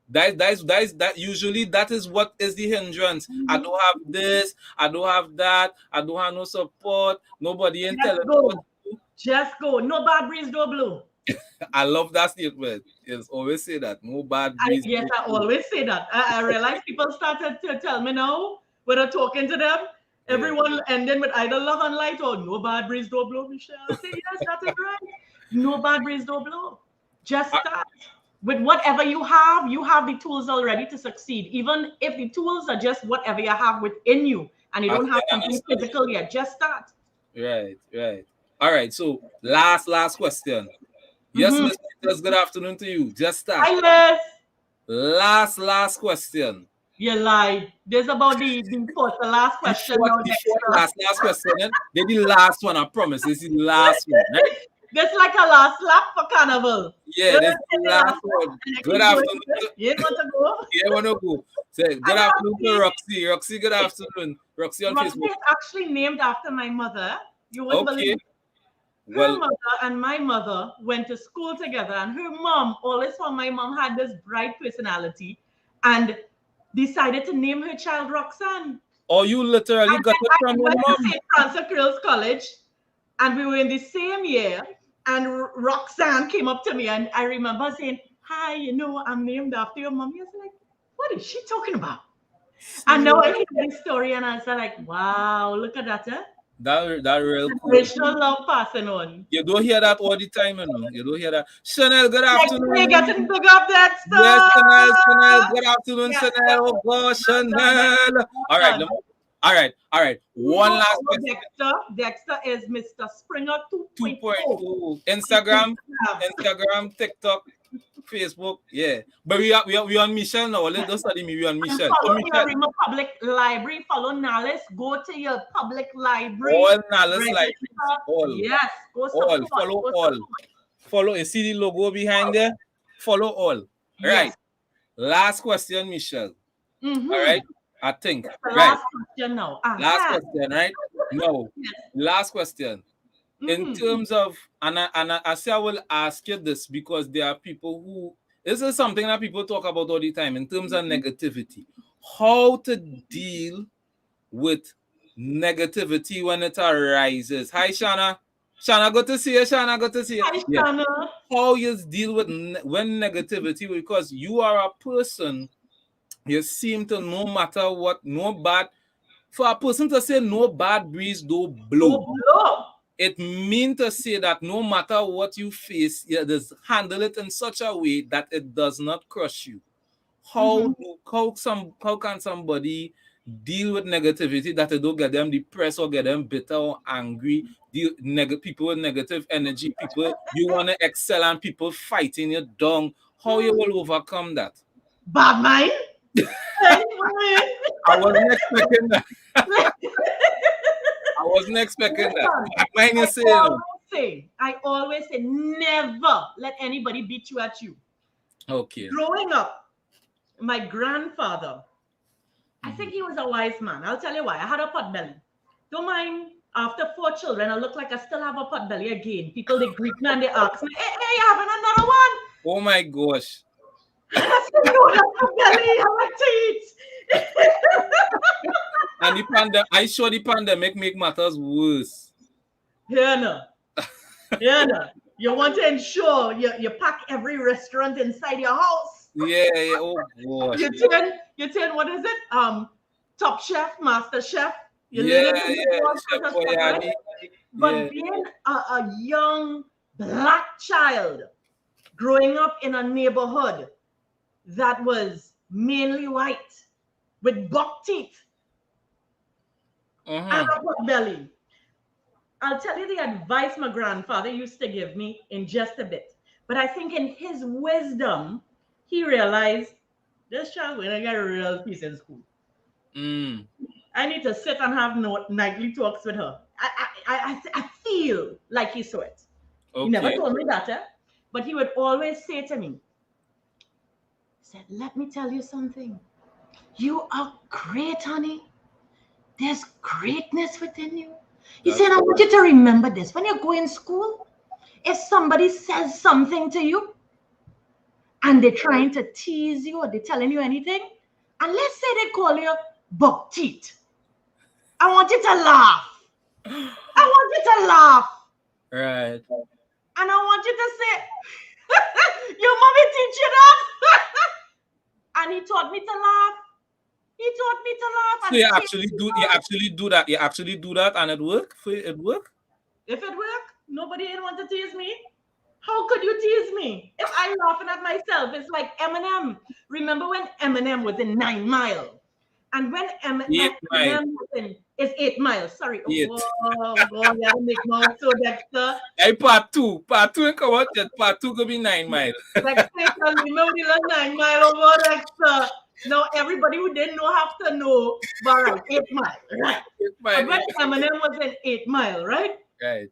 Speaker 2: that.
Speaker 1: that usually that is what is the hindrance. I don't have this, I don't have that, I don't have no support, nobody ain't
Speaker 2: Just
Speaker 1: telling me what
Speaker 2: go.
Speaker 1: to do.
Speaker 2: Just go. No bad breeze, no blow.
Speaker 1: I love that statement. Yes, always say that. No bad breeze.
Speaker 2: Yes,
Speaker 1: No
Speaker 2: I
Speaker 1: blow.
Speaker 2: always say that. I realize people started to tell me now when I'm talking to them,
Speaker 1: Yeah.
Speaker 2: everyone ending with either love and light or no bad breeze, no blow, Michelle. I say, yes, that is right. No bad breeze, no blow. Just
Speaker 1: I,
Speaker 2: start. With whatever you have the tools already to succeed. Even if the tools are just whatever you have within you and you
Speaker 1: I
Speaker 2: don't have
Speaker 1: can
Speaker 2: something
Speaker 1: understand.
Speaker 2: physical yet, just start.
Speaker 1: Right. All right. So last question. Yes,
Speaker 2: Mm-hmm.
Speaker 1: Miss Peters, good afternoon to you. Just start.
Speaker 2: Hi, Liz.
Speaker 1: Last question.
Speaker 2: You lied. This about the last
Speaker 1: The
Speaker 2: question
Speaker 1: fourth,
Speaker 2: now,
Speaker 1: the fourth
Speaker 2: Dexter.
Speaker 1: last question. Eh? They the last one, I promise. This is the last one, right?
Speaker 2: This like a last lap for carnival.
Speaker 1: Yeah,
Speaker 2: You
Speaker 1: this is
Speaker 2: take
Speaker 1: the
Speaker 2: the
Speaker 1: last
Speaker 2: last lap
Speaker 1: one.
Speaker 2: and I
Speaker 1: Good
Speaker 2: keep going.
Speaker 1: afternoon.
Speaker 2: You ain't want to go.
Speaker 1: Yeah, wanna go. Say
Speaker 2: I
Speaker 1: good
Speaker 2: know
Speaker 1: afternoon to Roxy. Roxy, good afternoon. Roxy on
Speaker 2: Roxy
Speaker 1: Facebook.
Speaker 2: is actually named after my mother. You wouldn't
Speaker 1: Okay.
Speaker 2: believe. Her
Speaker 1: Well,
Speaker 2: mother and my mother went to school together, and her mom always thought my mom had this bright personality and decided to name her child Roxanne.
Speaker 1: or you literally
Speaker 2: And
Speaker 1: got
Speaker 2: then
Speaker 1: it
Speaker 2: I
Speaker 1: from your
Speaker 2: went to
Speaker 1: mom.
Speaker 2: St. Francis Girls College, and we were in the same year. And Roxanne came up to me, and I remember saying, "Hi, I'm named after your mom." He was like, "What is she talking about?" And now I
Speaker 1: Serious?
Speaker 2: hear this story, and I was like, "Wow, look at that, eh?
Speaker 1: That real cool.
Speaker 2: Generational love passing on."
Speaker 1: You don't hear that all the time, you know. You don't hear that. Chanel, good
Speaker 2: Next day,
Speaker 1: afternoon.
Speaker 2: getting big up that
Speaker 1: Yes,
Speaker 2: stuff.
Speaker 1: Chanel. Good afternoon,
Speaker 2: Yeah,
Speaker 1: Chanel. Oh gosh, Chanel. All right,
Speaker 2: done.
Speaker 1: all right.
Speaker 2: You
Speaker 1: One
Speaker 2: know
Speaker 1: last
Speaker 2: our
Speaker 1: question.
Speaker 2: Dexter. Dexter is Mr. Springer 2.0
Speaker 1: 2.0.
Speaker 2: on
Speaker 1: Instagram,
Speaker 2: Instagram.
Speaker 1: TikTok, Facebook. Yeah. But we on Michelle now. Let us study me. We on
Speaker 2: And
Speaker 1: Michelle. So
Speaker 2: follow the
Speaker 1: Michelle,
Speaker 2: Arima Public Library. Follow Nalis. Go to your public library.
Speaker 1: all Nala's libraries.
Speaker 2: Register. Yes. Go
Speaker 1: All.
Speaker 2: support.
Speaker 1: Follow
Speaker 2: Go
Speaker 1: all.
Speaker 2: support.
Speaker 1: Follow and see the logo behind there. Follow all. Right.
Speaker 2: Yes.
Speaker 1: Last question, Michelle. All
Speaker 2: Mm-hmm.
Speaker 1: right. I think.
Speaker 2: The
Speaker 1: Right.
Speaker 2: last question now.
Speaker 1: Last
Speaker 2: Aha.
Speaker 1: question, right? No.
Speaker 2: Yes.
Speaker 1: Last question. In
Speaker 2: Mm-hmm.
Speaker 1: terms of, I say I will ask you this because there are people who, this is something that people talk about all the time in terms of negativity. How to deal with negativity when it arises. Hi, Shana. Shana, good to see you. Shana, good to see you.
Speaker 2: Hi,
Speaker 1: Yeah.
Speaker 2: Shana.
Speaker 1: How you deal with when negativity, because you are a person, you seem to no matter what, no bad, for a person to say no bad breeze, no blow.
Speaker 2: Go blow.
Speaker 1: It means to say that no matter what you face, you just handle it in such a way that it does not crush you.
Speaker 2: Mm-hmm.
Speaker 1: How can somebody deal with negativity that it don't get them depressed or get them bitter or angry? People with negative energy, people you want to excel and people fighting you down. How you will overcome that?
Speaker 2: Bad mind. Hey,
Speaker 1: I wasn't expecting that. I wasn't expecting that.
Speaker 2: listen,
Speaker 1: Mine
Speaker 2: I
Speaker 1: is saying,
Speaker 2: I always say, never let anybody beat you at you.
Speaker 1: okay.
Speaker 2: Growing up, my grandfather, I think he was a wise man. I'll tell you why. I had a pot belly. Don't mind, after 4 children, I look like I still have a pot belly again. People, they greet me and they ask me, hey, you having another one?
Speaker 1: Oh my gosh.
Speaker 2: And I said, no, that's pot belly. I like to eat.
Speaker 1: And I sure the pandemic make matters worse.
Speaker 2: No. You want to ensure you pack every restaurant inside your house.
Speaker 1: Yeah. Oh gosh.
Speaker 2: You turn what is it? Top chef, master chef. You
Speaker 1: Yeah.
Speaker 2: learn to do all
Speaker 1: Chef
Speaker 2: sorts of stuff, right?
Speaker 1: Boyardee.
Speaker 2: But
Speaker 1: Yeah.
Speaker 2: being a young black child growing up in a neighborhood that was mainly white with buck teeth and a pot belly, I'll tell you the advice my grandfather used to give me in just a bit. But I think in his wisdom, he realized this child when I get a real peace in school. I need to sit and have nightly talks with her. I feel like he saw it. He never
Speaker 1: Okay.
Speaker 2: told me that, but he would always say to me, he said, let me tell you something. You are great, honey. There's greatness within you. He said, I want you to remember this. When you go in school, if somebody says something to you, and they're trying to tease you or they're telling you anything, and let's say they call you buck teeth, I want you to laugh. I want you to laugh.
Speaker 1: Right.
Speaker 2: And I want you to say, your mommy teach you that? And he taught me to laugh. He taught me to laugh.
Speaker 1: So
Speaker 2: And
Speaker 1: you actually do that. You actually do that and it work? It work?
Speaker 2: If it work, nobody ain't want to tease me. How could you tease me? If I'm laughing at myself, it's like Eminem. Remember when Eminem was in 9 Mile? And when Eminem was in, it's 8 Mile. Sorry.
Speaker 1: Eight.
Speaker 2: Oh, God, yeah, make mouth so Dexter.
Speaker 1: Hey, part two ain't come out yet. Part 2 could be 9 Mile.
Speaker 2: Dexter, remember the 9 Mile over Dexter. Now, everybody who didn't know have to know, but right, 8 Mile, right?
Speaker 1: 8 Mile.
Speaker 2: But when Eminem was in 8 Mile, right?
Speaker 1: Right.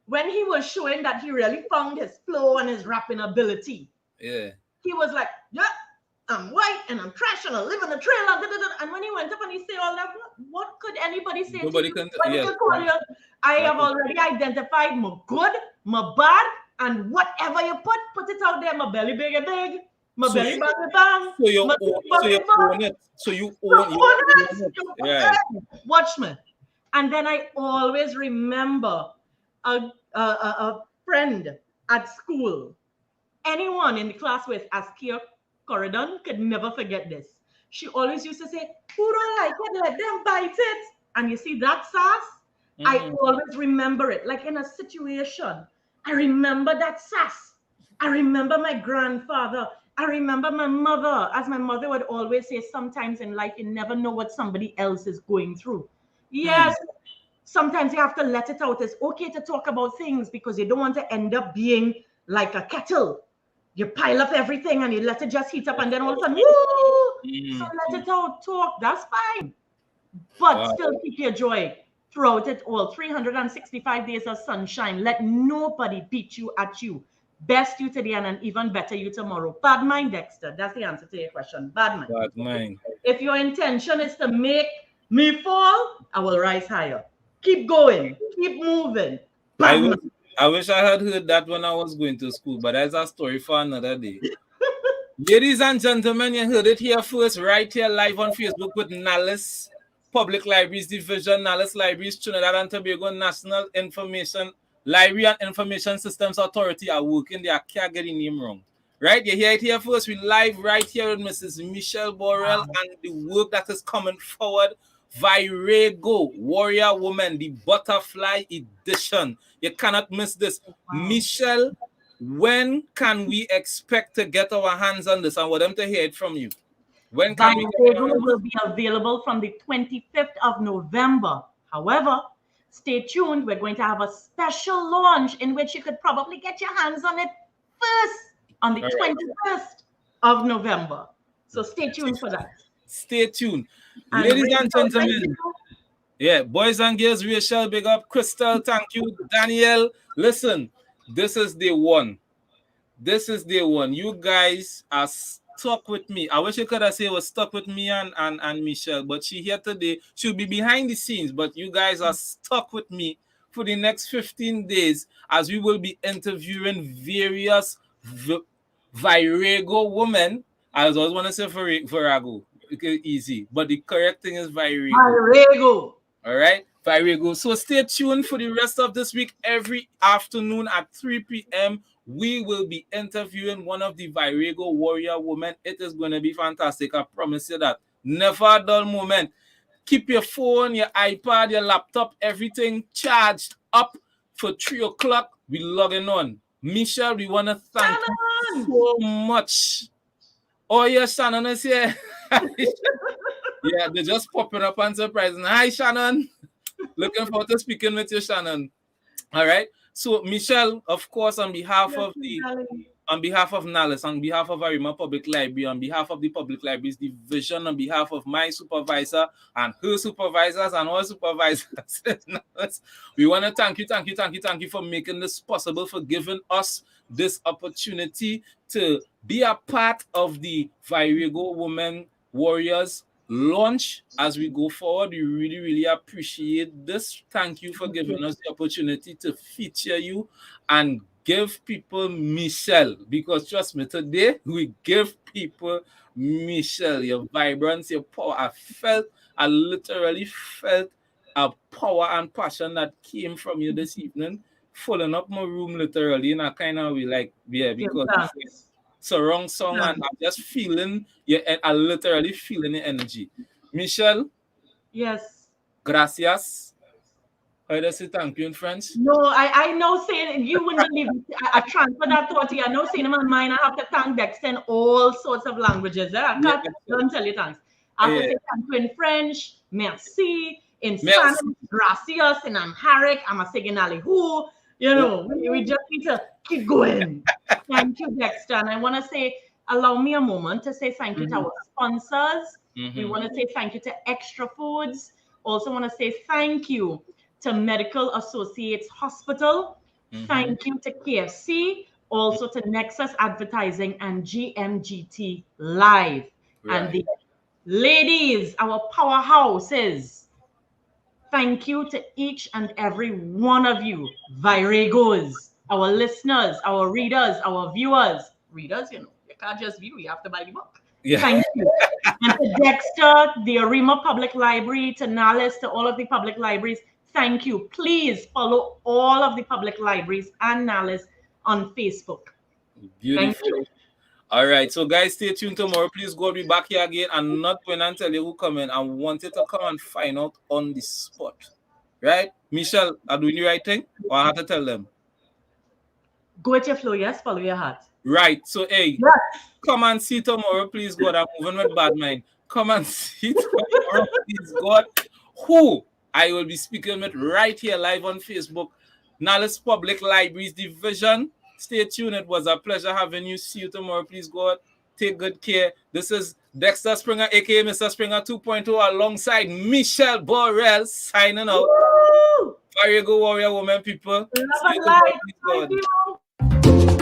Speaker 2: When he was showing that he really found his flow and his rapping ability,
Speaker 1: yeah,
Speaker 2: he was like, yeah, I'm white and I'm trash and I live in the trailer. And when he went up and he said all that, what could anybody say
Speaker 1: nobody
Speaker 2: to you?
Speaker 1: can
Speaker 2: Call you? I have already identified my good, my bad, and whatever you put it out there. My belly big, my belly bang.
Speaker 1: So you own it. So you own it. Yeah.
Speaker 2: Watch me. And then I always remember a friend at school. Anyone in the class with Askia Corridon could never forget this. She always used to say, who don't like it, let them bite it. And you see that sass? I always remember it. Like in a situation, I remember that sass. I remember my grandfather. I remember my mother. As my mother would always say, sometimes in life, you never know what somebody else is going through. Yes, sometimes you have to let it out. It's okay to talk about things because you don't want to end up being like a kettle. You pile up everything and you let it just heat up and then all of a sudden, woo! So let it out, talk, that's fine. But still keep your joy throughout it all. 365 days of sunshine. Let nobody beat you at you. Best you today and an even better you tomorrow. Bad mind, Dexter. That's the answer to your question. Bad mind.
Speaker 1: Bad mind.
Speaker 2: If your intention is to make me fall, I will rise higher. Keep going. Keep moving.
Speaker 1: I wish I had heard that when I was going to school, but that's a story for another day. Ladies and gentlemen, you heard it here first, right here live on Facebook with Nallis Public Libraries Division, Nallis Libraries, Trinidad and Tobago National Information Library and Information Systems Authority are working there. I can't get the name wrong. Right? You hear it here first. We live right here with Mrs. Michelle Borel and the work that is coming forward. Virago, Warrior Woman, the Butterfly Edition. You cannot miss this. Michelle, when can we expect to get our hands on this? I want them to hear it from you. When can
Speaker 2: Virago will be available from the 25th of November. However, stay tuned. We're going to have a special launch in which you could probably get your hands on it first on the 21st of November. So stay tuned for that.
Speaker 1: Stay tuned. Ladies and gentlemen, boys and girls, Rachel, big up. Crystal, thank you. Danielle, listen, this is day one. This is day one. You guys are stuck with me. I wish you could have said was stuck with me and Michelle, but she here today. She'll be behind the scenes, but you guys are stuck with me for the next 15 days as we will be interviewing various Virago women. I always want to say Virago. Okay, easy, but the correct thing is Virago. All right, Virago. So stay tuned for the rest of this week. Every afternoon at 3 p.m. we will be interviewing one of the Virago warrior women. It is going to be fantastic. I promise you that. Never a dull moment. Keep your phone, your iPad, your laptop, everything charged up for 3 o'clock. We logging on. Michelle, we want to thank you so much. Oh, yeah, Shannon is here. Yeah, they're just popping up and surprising. Hi, Shannon. Looking forward to speaking with you, Shannon. All right. So, Michelle, of course, on behalf of Nallis, on behalf of Arima Public Library, on behalf of the Public Libraries Division, on behalf of my supervisor and her supervisors and all supervisors, we want to thank you for making this possible, for giving us this opportunity to be a part of the Virago Women Warriors launch as we go forward. We really, really appreciate this. Thank you for giving us the opportunity to feature you and give people Michelle, because trust me, today we give people Michelle. Your vibrance, your power. I literally felt a power and passion that came from you this evening, filling up my room literally in a kind of way, like, yeah,
Speaker 2: Give
Speaker 1: because
Speaker 2: thanks.
Speaker 1: surround song and I'm just feeling, yeah, I literally feeling the energy. Michelle,
Speaker 2: Yes.
Speaker 1: gracias. How does it thank you in French?
Speaker 2: No, I know saying you wouldn't believe it. I transfer that thought to you. I know saying in my mind I have to thank Dexter in all sorts of languages. I
Speaker 1: Yeah,
Speaker 2: can't don't tell you thanks. I have to
Speaker 1: yeah.
Speaker 2: say thank you in French, merci, in Spanish,
Speaker 1: Merci.
Speaker 2: gracias, in Amharic, I'm a signal who. You know, we just need to keep going. Thank you, Dexter. And I want to say, allow me a moment to say thank you to our sponsors. We want to say thank you to Extra Foods. Also want to say thank you to Medical Associates Hospital. Thank you to KFC, also to Nexus Advertising and GMGT Live. And
Speaker 1: Right.
Speaker 2: the ladies, our powerhouses, thank you to each and every one of you, Viragos, our listeners, our readers, our viewers. Readers, you know, you can't just view, you have to buy the book.
Speaker 1: Yeah.
Speaker 2: Thank you. And to Dexter, the Arima Public Library, to Nalis, to all of the public libraries, thank you. Please follow all of the public libraries and Nalis on Facebook. Thank
Speaker 1: Beautiful.
Speaker 2: you.
Speaker 1: All right. So, guys, stay tuned tomorrow. Please go be back here again and not when I tell you who come in. I wanted to come and find out on the spot. Right? Michelle, are doing the right thing? Or I have to tell them?
Speaker 2: Go with your flow, yes? Follow your heart.
Speaker 1: Right. So, hey,
Speaker 2: Yes.
Speaker 1: come and see tomorrow, please, God. I'm moving with bad mind. Come and see tomorrow, please, God. Who I will be speaking with right here live on Facebook. Nalis Public Libraries Division. Stay tuned. It was a pleasure having you. See you tomorrow, please, God. Take good care. This is Dexter Springer, aka Mr. Springer 2.0, alongside Michelle Borel, signing out.
Speaker 2: Woo!
Speaker 1: Virago warrior woman, people.
Speaker 2: Love
Speaker 1: See you
Speaker 2: and
Speaker 1: tomorrow,
Speaker 2: light.
Speaker 1: please,
Speaker 2: Thank
Speaker 1: God.
Speaker 2: you.